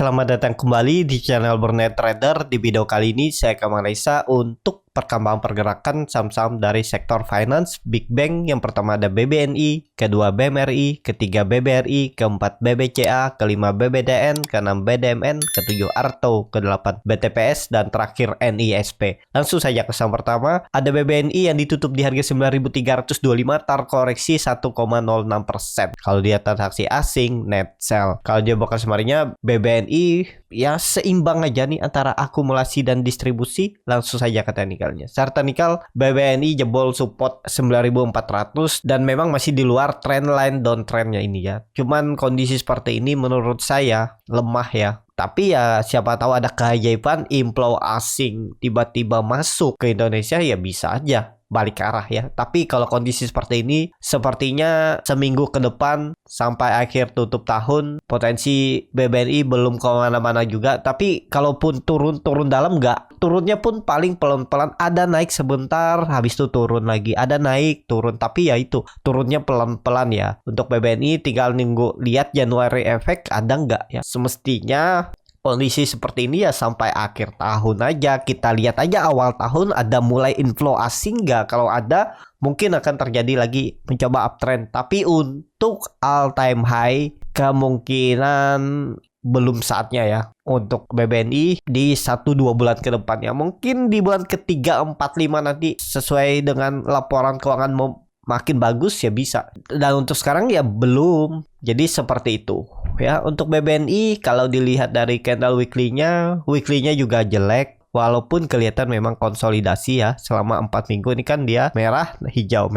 selamat datang kembali di channel Burnet Trader. Di video kali ini saya akan menganalisa untuk perkembangan pergerakan saham-saham dari sektor finance Big Bank. Yang pertama ada BBNI, kedua BMRI, ketiga BBRI, keempat BBCA, kelima BBDN, keenam BDMN, ketujuh Arto, kedelapan BTPS, dan terakhir NISP. Langsung saja ke saham pertama, ada BBNI yang ditutup di harga 9.325, terkoreksi 1,06%. Kalau dia transaksi asing, net sell. Kalau dia broker semarinya, BBNI ya seimbang aja nih antara akumulasi dan distribusi. Langsung saja ke teknikalnya. Secara teknikal, BBNI jebol support 9.400 dan memang masih di luar trendline downtrendnya ini ya. Cuman kondisi seperti ini menurut saya lemah ya. Tapi ya siapa tahu ada keajaiban inflow asing tiba-tiba masuk ke Indonesia, ya bisa aja balik ke arah ya. Tapi kalau kondisi seperti ini, sepertinya seminggu ke depan sampai akhir tutup tahun potensi BBNI belum kemana-mana juga. Tapi kalaupun turun dalam, nggak turunnya pun paling pelan-pelan, ada naik sebentar habis itu turun lagi, ada naik turun, tapi ya itu turunnya pelan-pelan ya. Untuk BBNI tinggal nunggu lihat Januari efek ada nggak ya. Semestinya kondisi seperti ini ya sampai akhir tahun aja. Kita lihat aja awal tahun ada mulai inflow asing nggak. Kalau ada mungkin akan terjadi lagi mencoba uptrend. Tapi untuk all time high kemungkinan belum saatnya ya untuk BBNI di 1-2 bulan ke depan ya. Mungkin di bulan ketiga, 4, 5 nanti sesuai dengan laporan keuangan makin bagus ya bisa. Dan untuk sekarang ya belum. Jadi seperti itu ya. Untuk BBNI kalau dilihat dari candle weekly-nya juga jelek. Walaupun kelihatan memang konsolidasi ya selama 4 minggu ini kan dia merah hijau.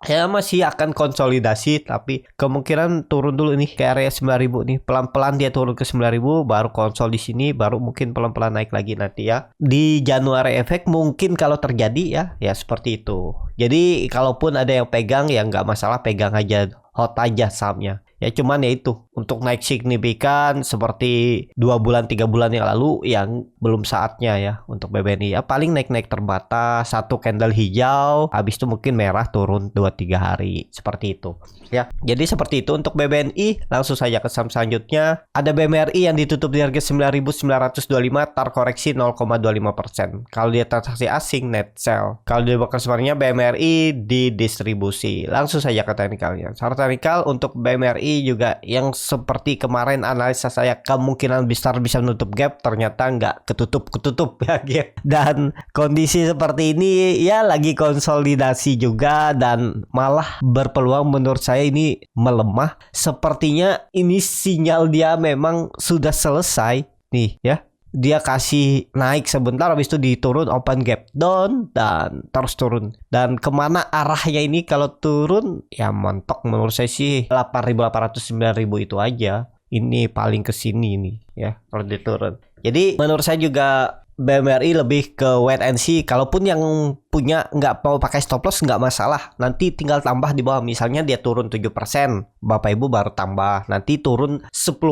Ya masih akan konsolidasi, tapi kemungkinan turun dulu nih ke area 9.000 nih. Pelan-pelan dia turun ke 9.000 baru konsol di sini, baru mungkin pelan-pelan naik lagi nanti ya. Di Januari efek mungkin kalau terjadi ya seperti itu. Jadi kalaupun ada yang pegang ya nggak masalah, pegang aja, hot aja sahamnya. Ya cuman ya itu untuk naik signifikan seperti 2 bulan 3 bulan yang lalu yang belum saatnya ya untuk BBNI. Ya paling naik-naik terbatas, satu candle hijau, habis itu mungkin merah turun 2-3 hari seperti itu. Ya, jadi seperti itu untuk BBNI. Langsung saja ke saham selanjutnya. Ada BMRI yang ditutup di harga 9.925, terkoreksi 0,25%. Kalau dia transaksi asing, net sell. Kalau dia broker sebenarnya BMRI di distribusi. Langsung saja ke teknikalnya. Secara teknikal untuk BMRI juga yang seperti kemarin analisa saya kemungkinan besar bisa menutup gap, ternyata nggak ketutup ya. Dan kondisi seperti ini ya lagi konsolidasi juga dan malah berpeluang menurut saya ini melemah. Sepertinya ini sinyal dia memang sudah selesai nih ya. Dia kasih naik sebentar, habis itu diturun open gap down dan terus turun. Dan kemana arahnya ini kalau turun ya mentok menurut saya sih 8.800 9.000 itu aja. Ini paling ke sini nih ya kalau dia turun. Jadi menurut saya juga BMRI lebih ke wait and see. Kalaupun yang punya nggak mau pakai stop loss nggak masalah. Nanti tinggal tambah di bawah. Misalnya dia turun 7%, Bapak Ibu baru tambah. Nanti turun 10%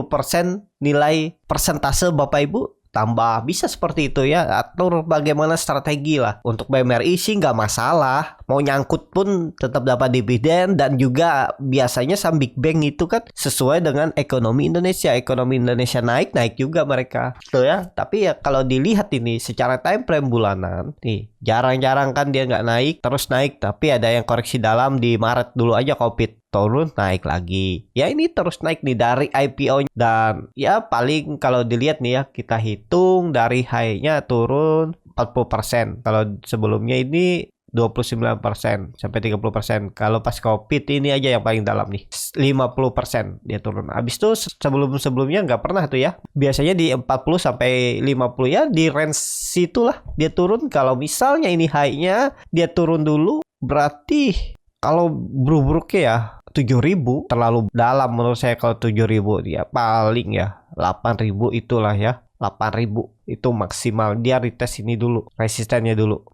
nilai persentase Bapak Ibu tambah, bisa seperti itu ya. Atur bagaimana strategi lah. Untuk BMRI sih nggak masalah, mau nyangkut pun tetap dapat dividen. Dan juga biasanya saham Big Bank itu kan sesuai dengan ekonomi Indonesia. Ekonomi Indonesia naik juga mereka tuh ya. Tapi ya kalau dilihat ini secara time frame bulanan nih, jarang-jarang kan dia nggak naik terus naik. Tapi ada yang koreksi dalam di Maret dulu aja COVID, turun naik lagi. Ya ini terus naik nih dari IPO. Dan ya paling kalau dilihat nih ya, kita hitung dari high-nya turun 40%. Kalau sebelumnya ini 29% sampai 30%. Kalau pas COVID ini aja yang paling dalam nih 50% dia turun. Habis itu sebelumnya nggak pernah tuh ya. Biasanya di 40 sampai 50 ya, di range situlah dia turun. Kalau misalnya ini high-nya dia turun dulu, berarti kalau buruk-buruknya ya 7.000 terlalu dalam menurut saya. Kalau 7.000 dia paling ya 8.000 itulah ya. 8.000 itu maksimal. Dia retest ini dulu, resistennya dulu.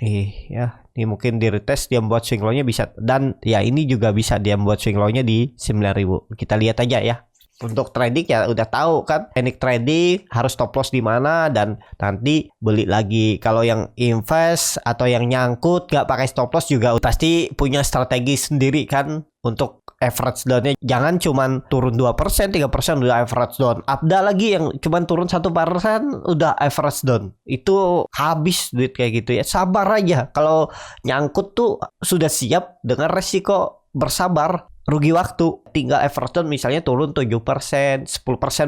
Ya, ini mungkin di retest dia membuat swing low-nya bisa. Dan ya ini juga bisa dia membuat swing low-nya di 9.000. Kita lihat aja ya. Untuk trading ya udah tahu kan, teknik trading harus stop loss di mana dan nanti beli lagi. Kalau yang invest atau yang nyangkut nggak pakai stop loss juga pasti punya strategi sendiri kan untuk average down-nya jangan cuman turun 2%, 3% udah average down. Ada lagi yang cuman turun 1% udah average down. Itu habis duit kayak gitu ya. Sabar aja. Kalau nyangkut tuh sudah siap dengan resiko bersabar. Rugi waktu, tinggal average down misalnya turun 7%, 10%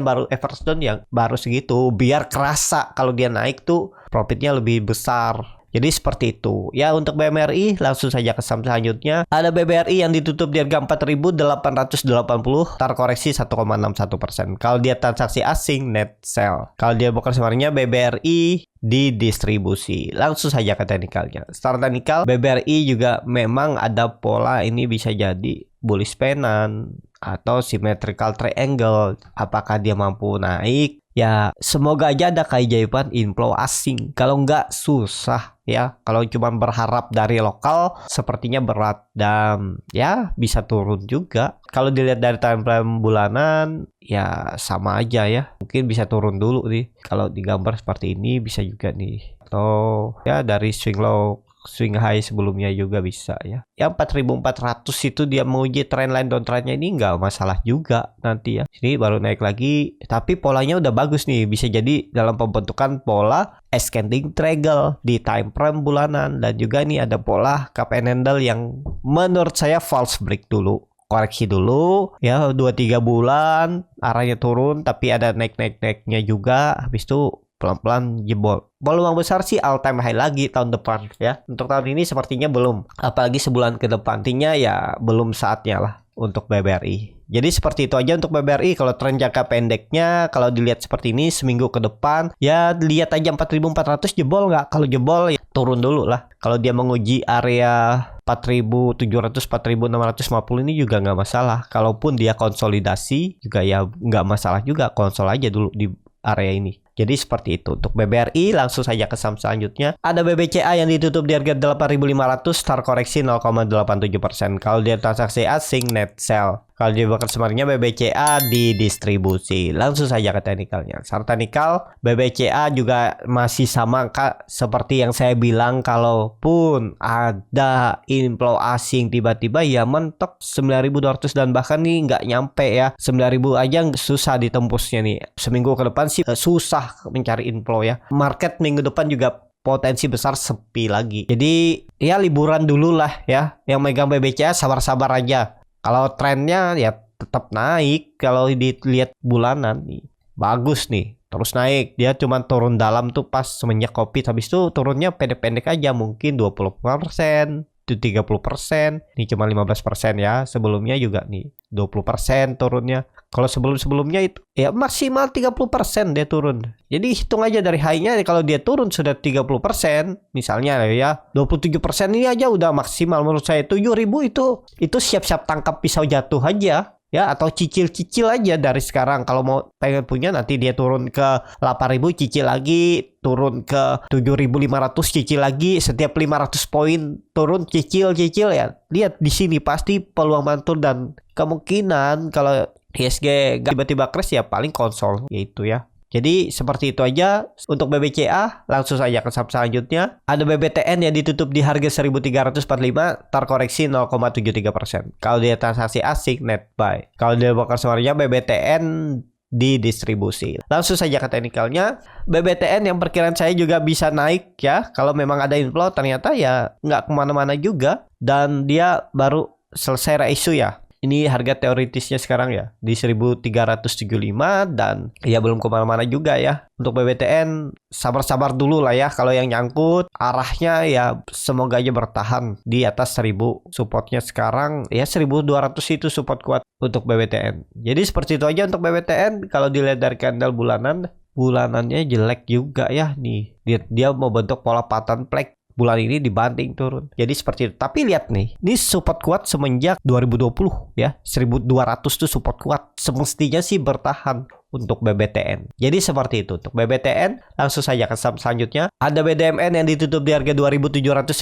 baru average down yang baru segitu. Biar kerasa kalau dia naik tuh profitnya lebih besar. Jadi seperti itu. Ya untuk BMRI langsung saja ke saham selanjutnya. Ada BBRI yang ditutup di harga 4.880, terkoreksi 1,61%. Kalau dia transaksi asing net sell. Kalau dia broker sebenarnya BBRI di distribusi. Langsung saja ke teknikalnya. Start teknikal BBRI juga memang ada pola ini bisa jadi bullish pennant atau symmetrical triangle. Apakah dia mampu naik? Ya semoga aja ada keajaiban inflow asing. Kalau nggak susah ya. Kalau cuma berharap dari lokal sepertinya berat dan ya bisa turun juga. Kalau dilihat dari time frame bulanan ya sama aja ya. Mungkin bisa turun dulu nih. Kalau digambar seperti ini bisa juga nih. Atau ya dari swing high sebelumnya juga bisa ya. Yang 4.400 itu dia menguji trendline downtrendnya ini nggak masalah juga nanti ya. Ini baru naik lagi, tapi polanya udah bagus nih. Bisa jadi dalam pembentukan pola ascending triangle di time frame bulanan dan juga nih ada pola cup and handle yang menurut saya false break dulu. Koreksi dulu ya 2-3 bulan arahnya turun tapi ada naiknya juga, habis itu pelan-pelan jebol. Peluang besar sih all time high lagi tahun depan ya. Untuk tahun ini sepertinya belum. Apalagi sebulan ke depan. Artinya ya belum saatnya lah untuk BBRI. Jadi seperti itu aja untuk BBRI. Kalau tren jangka pendeknya, kalau dilihat seperti ini seminggu ke depan, ya lihat aja 4.400 jebol nggak? Kalau jebol ya turun dulu lah. Kalau dia menguji area 4.700, 4.650 ini juga nggak masalah. Kalaupun dia konsolidasi juga ya nggak masalah juga. Konsol aja dulu di area ini. Jadi seperti itu untuk BBRI. Langsung saja ke saham selanjutnya. Ada BBCA yang ditutup di harga 8.500, terkoreksi 0,87%. Kalau dia transaksi asing net sell. Kalau dia bakal sebenarnya BBCA di distribusi. Langsung saja ke teknikalnya. Secara teknikal BBCA juga masih sama Kak, seperti yang saya bilang, kalaupun ada inflow asing tiba-tiba ya mentok 9.200 dan bahkan nih nggak nyampe ya 9.000 aja susah ditembusnya nih. Seminggu ke depan sih susah mencari inflow ya. Market minggu depan juga potensi besar sepi lagi. Jadi ya liburan dulu lah ya. Yang megang BBCA sabar-sabar aja. Kalau trennya ya tetap naik. Kalau dilihat bulanan nih bagus nih, terus naik. Dia cuma turun dalam tuh pas semenjak Covid. Habis itu turunnya pendek-pendek aja, mungkin 20%, 30%. Ini cuma 15% ya. Sebelumnya juga nih 20% turunnya. Kalau sebelum-sebelumnya itu ya maksimal 30% dia turun. Jadi hitung aja dari high-nya, kalau dia turun sudah 30%, misalnya ya 27% ini aja udah maksimal menurut saya. 7.000 itu siap-siap tangkap pisau jatuh aja. Ya, atau cicil-cicil aja dari sekarang. Kalau mau pengen punya nanti dia turun ke 8.000 cicil lagi, turun ke 7.500 cicil lagi, setiap 500 poin turun cicil ya. Lihat di sini pasti peluang mantul dan kemungkinan kalau ISG tiba-tiba crash ya paling konsol yaitu ya. Jadi seperti itu aja untuk BBCA. Langsung saja ke saham selanjutnya. Ada BBTN yang ditutup di harga 1.345, terkoreksi 0,73%. Kalau dia transaksi asing net buy. Kalau dia bakal suaranya BBTN di distribusi. Langsung saja ke teknikalnya. BBTN yang perkiraan saya juga bisa naik ya. Kalau memang ada inflow ternyata ya nggak kemana-mana juga. Dan dia baru selesai isu ya. Ini harga teoritisnya sekarang ya di 1.375 dan ya belum kemana-mana juga ya. Untuk BBTN sabar-sabar dulu lah ya. Kalau yang nyangkut arahnya ya semoga aja bertahan di atas 1.000. Supportnya sekarang ya 1.200 itu support kuat untuk BBTN. Jadi seperti itu aja untuk BBTN. Kalau dilihat dari candle bulanannya jelek juga ya nih. Dia mau bentuk pola pattern flag. Bulan ini dibanting turun. Jadi seperti itu. Tapi lihat nih, ini support kuat semenjak 2020 ya. 1.200 tuh support kuat. Semestinya sih bertahan untuk BBTN. Jadi seperti itu untuk BBTN. Langsung saja ke saham selanjutnya. Ada BDMN yang ditutup di harga 2.790,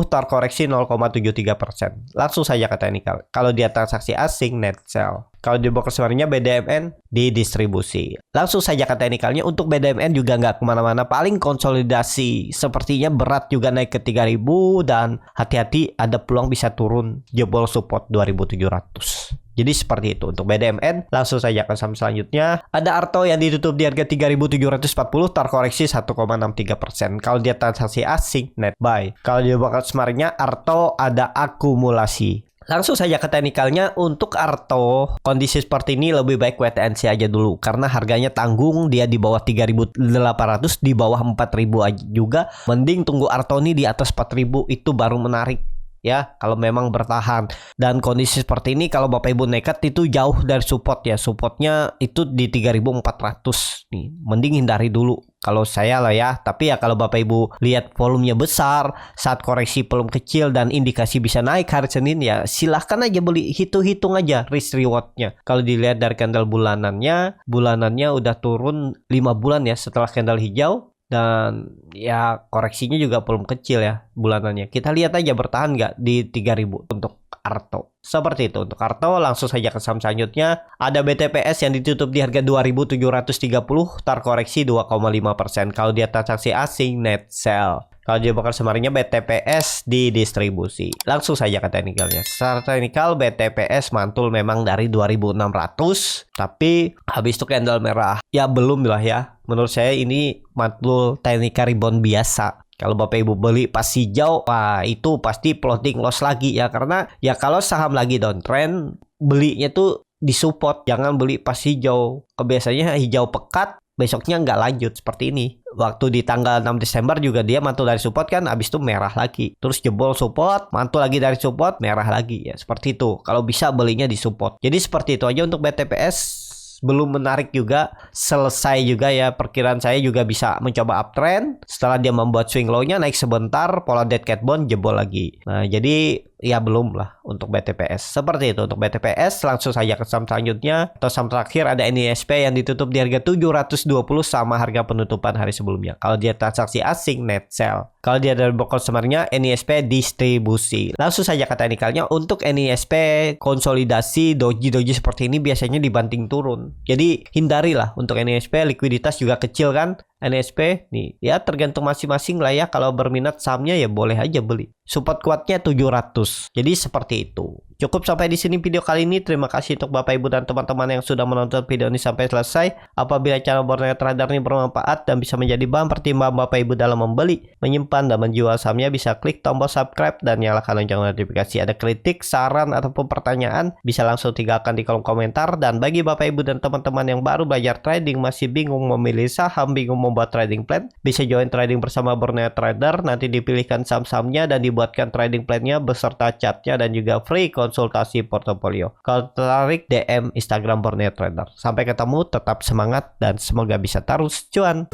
terkoreksi 0,73%. Langsung saja ke teknikal. Kalau dia transaksi asing net sell. Kalau di broker sebenarnya BDMN di distribusi. Langsung saja ke teknikalnya. Untuk BDMN juga nggak kemana-mana. Paling konsolidasi. Sepertinya berat juga naik ke 3.000. Dan hati-hati ada peluang bisa turun jebol support 2.700. Jadi seperti itu untuk BDMN. Langsung saja ke saham selanjutnya. Ada Arto yang ditutup di harga 3.740, terkoreksi 1,63%. Kalau dia transaksi asing, net buy. Kalau dia bakal semarnya Arto ada akumulasi. Langsung saja ke teknikalnya. Untuk Arto, kondisi seperti ini lebih baik wait and see aja dulu, karena harganya tanggung, dia di bawah 3.800, di bawah 4.000 aja juga. Mending tunggu Arto ini di atas 4.000, itu baru menarik ya, kalau memang bertahan. Dan kondisi seperti ini kalau Bapak Ibu nekat itu jauh dari support ya. Supportnya itu di 3.400 nih. Mending hindari dulu kalau saya lah ya. Tapi ya kalau Bapak Ibu lihat volumenya besar, saat koreksi belum kecil dan indikasi bisa naik hari Senin, ya silahkan aja beli. Hitung-hitung aja risk rewardnya. Kalau dilihat dari candle bulanannya udah turun 5 bulan ya setelah candle hijau. Dan ya koreksinya juga belum kecil ya bulanannya. Kita lihat aja bertahan nggak di 3.000 untuk Arto. Seperti itu untuk Arto. Langsung saja ke saham selanjutnya. Ada BTPS yang ditutup di harga 2.730, terkoreksi 2,5%. Kalau dia transaksi asing, net sell. Kalau dia bakal semarnya BTPS di distribusi. Langsung saja ke teknikalnya. Secara teknikal BTPS mantul memang dari 2.600, tapi habis itu candle merah. Ya belum lah ya. Menurut saya ini mantul teknikal rebound biasa. Kalau Bapak Ibu beli pas hijau, wah itu pasti plotting loss lagi ya. Karena ya kalau saham lagi downtrend, belinya tuh di support. Jangan beli pas hijau. Kebiasaannya hijau pekat, besoknya nggak lanjut seperti ini. Waktu di tanggal 6 Desember juga dia mantul dari support kan, abis itu merah lagi. Terus jebol support, mantul lagi dari support, merah lagi ya. Seperti itu. Kalau bisa belinya di support. Jadi seperti itu aja untuk BTPS. Belum menarik juga, selesai juga ya. Perkiraan saya juga bisa mencoba uptrend. Setelah dia membuat swing low-nya naik sebentar, pola dead cat bond jebol lagi. Nah jadi ya belum lah untuk BTPS. Seperti itu untuk BTPS. Langsung saja ke saham selanjutnya. Atau saham terakhir ada NISP yang ditutup di harga 720 sama harga penutupan hari sebelumnya. Kalau dia transaksi asing, net sell. Kalau dia dari bokol semarnya, NISP distribusi. Langsung saja ke teknikalnya. Untuk NISP konsolidasi doji seperti ini biasanya dibanting turun. Jadi hindarilah untuk NISP. Likuiditas juga kecil kan. NISP nih ya tergantung masing-masing lah ya. Kalau berminat sahamnya ya boleh aja beli. Support kuatnya 700. Jadi seperti itu. Cukup sampai di sini video kali ini. Terima kasih untuk Bapak Ibu dan teman-teman yang sudah menonton video ini sampai selesai. Apabila channel Borneo Trader ini bermanfaat dan bisa menjadi bahan pertimbangan Bapak Ibu dalam membeli, menyimpan dan menjual sahamnya, bisa klik tombol subscribe dan nyalakan lonceng notifikasi. Ada kritik, saran ataupun pertanyaan, bisa langsung tinggalkan di kolom komentar. Dan bagi Bapak Ibu dan teman-teman yang baru belajar trading, masih bingung memilih saham, bingung membuat trading plan, bisa join trading bersama Borneo Trader. Nanti dipilihkan saham-sahamnya dan dibuatkan trading plan-nya beserta chartnya dan juga free konsultasi portofolio. Kalau tertarik, DM Instagram Borneo Trader. Sampai ketemu, tetap semangat dan semoga bisa terus cuan.